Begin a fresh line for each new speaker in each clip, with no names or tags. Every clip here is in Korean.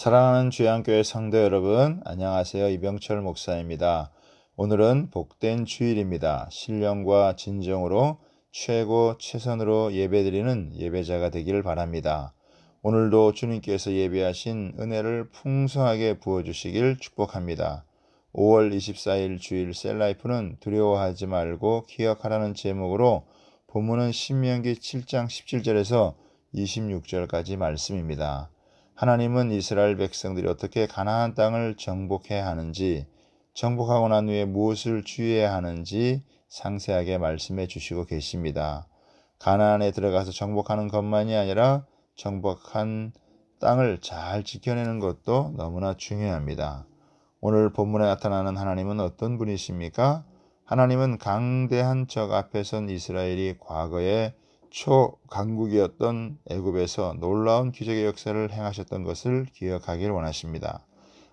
사랑하는 주양교회 성도 여러분, 안녕하세요. 이병철 목사입니다. 오늘은 복된 주일입니다. 신령과 진정으로 최선으로 예배드리는 예배자가 되기를 바랍니다. 오늘도 주님께서 예배하신 은혜를 풍성하게 부어주시길 축복합니다. 5월 24일 주일 셀라이프는 두려워하지 말고 기억하라는 제목으로 본문은 신명기 7장 17절에서 26절까지 말씀입니다. 하나님은 이스라엘 백성들이 어떻게 가나안 땅을 정복해야 하는지, 정복하고 난 후에 무엇을 주의해야 하는지 상세하게 말씀해 주시고 계십니다. 가나안에 들어가서 정복하는 것만이 아니라 정복한 땅을 잘 지켜내는 것도 너무나 중요합니다. 오늘 본문에 나타나는 하나님은 어떤 분이십니까? 하나님은 강대한 적 앞에 선 이스라엘이 과거에 초강국이었던 애굽에서 놀라운 기적의 역사를 행하셨던 것을 기억하길 원하십니다.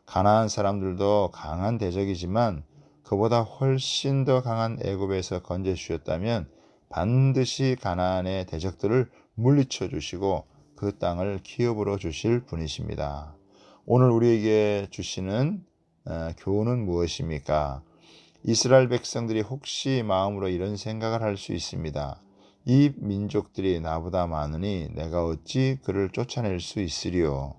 가나안 사람들도 강한 대적이지만 그보다 훨씬 더 강한 애굽에서 건져 주셨다면 반드시 가나안의 대적들을 물리쳐 주시고 그 땅을 기업으로 주실 분이십니다. 오늘 우리에게 주시는 교훈은 무엇입니까? 이스라엘 백성들이 혹시 마음으로 이런 생각을 할 수 있습니다. 이 민족들이 나보다 많으니 내가 어찌 그를 쫓아낼 수 있으리요.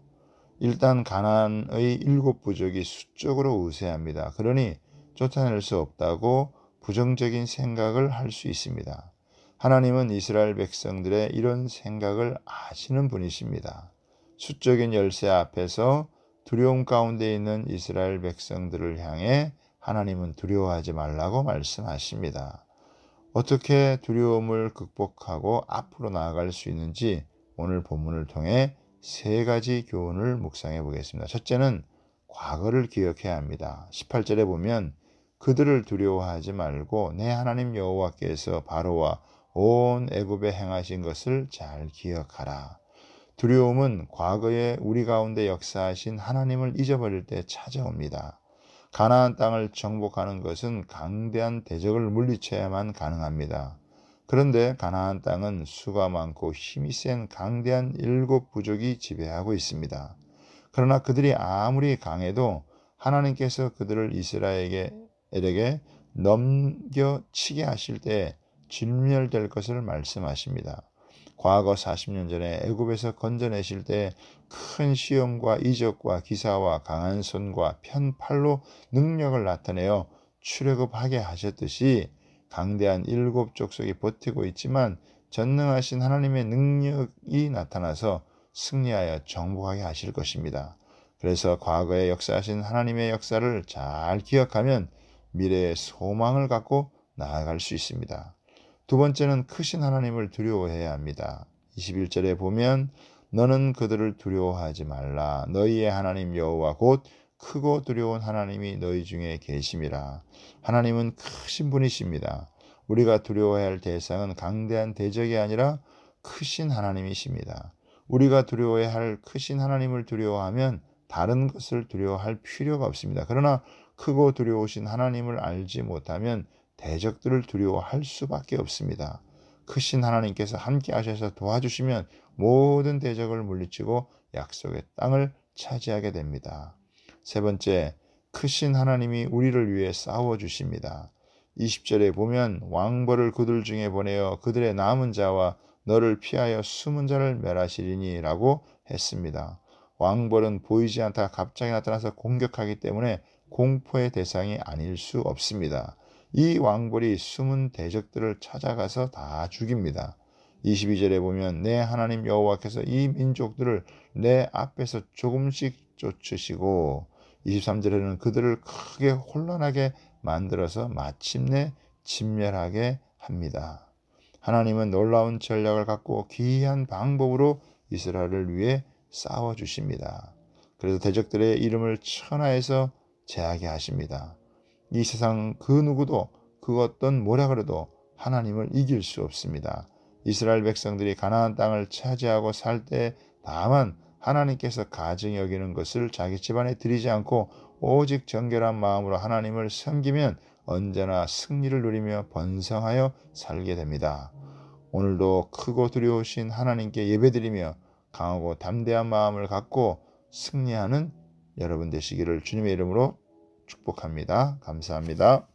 일단 가나안의 7부족이 수적으로 우세합니다. 그러니 쫓아낼 수 없다고 부정적인 생각을 할 수 있습니다. 하나님은 이스라엘 백성들의 이런 생각을 아시는 분이십니다. 수적인 열세 앞에서 두려움 가운데 있는 이스라엘 백성들을 향해 하나님은 두려워하지 말라고 말씀하십니다. 어떻게 두려움을 극복하고 앞으로 나아갈 수 있는지 오늘 본문을 통해 3가지 교훈을 묵상해 보겠습니다. 첫째는 과거를 기억해야 합니다. 18절에 보면 그들을 두려워하지 말고 내 하나님 여호와께서 바로와 온 애굽에 행하신 것을 잘 기억하라. 두려움은 과거에 우리 가운데 역사하신 하나님을 잊어버릴 때 찾아옵니다. 가나안 땅을 정복하는 것은 강대한 대적을 물리쳐야만 가능합니다. 그런데 가나안 땅은 수가 많고 힘이 센 강대한 7부족이 지배하고 있습니다. 그러나 그들이 아무리 강해도 하나님께서 그들을 이스라엘에게 넘겨치게 하실 때 진멸될 것을 말씀하십니다. 과거 40년 전에 애굽에서 건져내실 때 큰 시험과 이적과 기사와 강한 손과 편팔로 능력을 나타내어 출애굽하게 하셨듯이 강대한 7족속이 버티고 있지만 전능하신 하나님의 능력이 나타나서 승리하여 정복하게 하실 것입니다. 그래서 과거에 역사하신 하나님의 역사를 잘 기억하면 미래의 소망을 갖고 나아갈 수 있습니다. 두 번째는 크신 하나님을 두려워해야 합니다. 21절에 보면 너는 그들을 두려워하지 말라. 너희의 하나님 여호와 곧 크고 두려운 하나님이 너희 중에 계심이라. 하나님은 크신 분이십니다. 우리가 두려워해야 할 대상은 강대한 대적이 아니라 크신 하나님이십니다. 우리가 두려워해야 할 크신 하나님을 두려워하면 다른 것을 두려워할 필요가 없습니다. 그러나 크고 두려우신 하나님을 알지 못하면 대적들을 두려워할 수밖에 없습니다. 크신 하나님께서 함께 하셔서 도와주시면 모든 대적을 물리치고 약속의 땅을 차지하게 됩니다. 세 번째, 크신 하나님이 우리를 위해 싸워주십니다. 20절에 보면 왕벌을 그들 중에 보내어 그들의 남은 자와 너를 피하여 숨은 자를 멸하시리니 라고 했습니다. 왕벌은 보이지 않다가 갑자기 나타나서 공격하기 때문에 공포의 대상이 아닐 수 없습니다. 이 왕벌이 숨은 대적들을 찾아가서 다 죽입니다. 22절에 보면 내 하나님 여호와께서 이 민족들을 내 앞에서 조금씩 쫓으시고 23절에는 그들을 크게 혼란하게 만들어서 마침내 진멸하게 합니다. 하나님은 놀라운 전략을 갖고 기이한 방법으로 이스라엘을 위해 싸워주십니다. 그래서 대적들의 이름을 천하에서 제하게 하십니다. 이 세상 그 누구도 그 어떤 뭐라 그래도 하나님을 이길 수 없습니다. 이스라엘 백성들이 가나안 땅을 차지하고 살 때 다만 하나님께서 가증히 여기는 것을 자기 집안에 들이지 않고 오직 정결한 마음으로 하나님을 섬기면 언제나 승리를 누리며 번성하여 살게 됩니다. 오늘도 크고 두려우신 하나님께 예배드리며 강하고 담대한 마음을 갖고 승리하는 여러분 되시기를 주님의 이름으로 축복합니다. 감사합니다.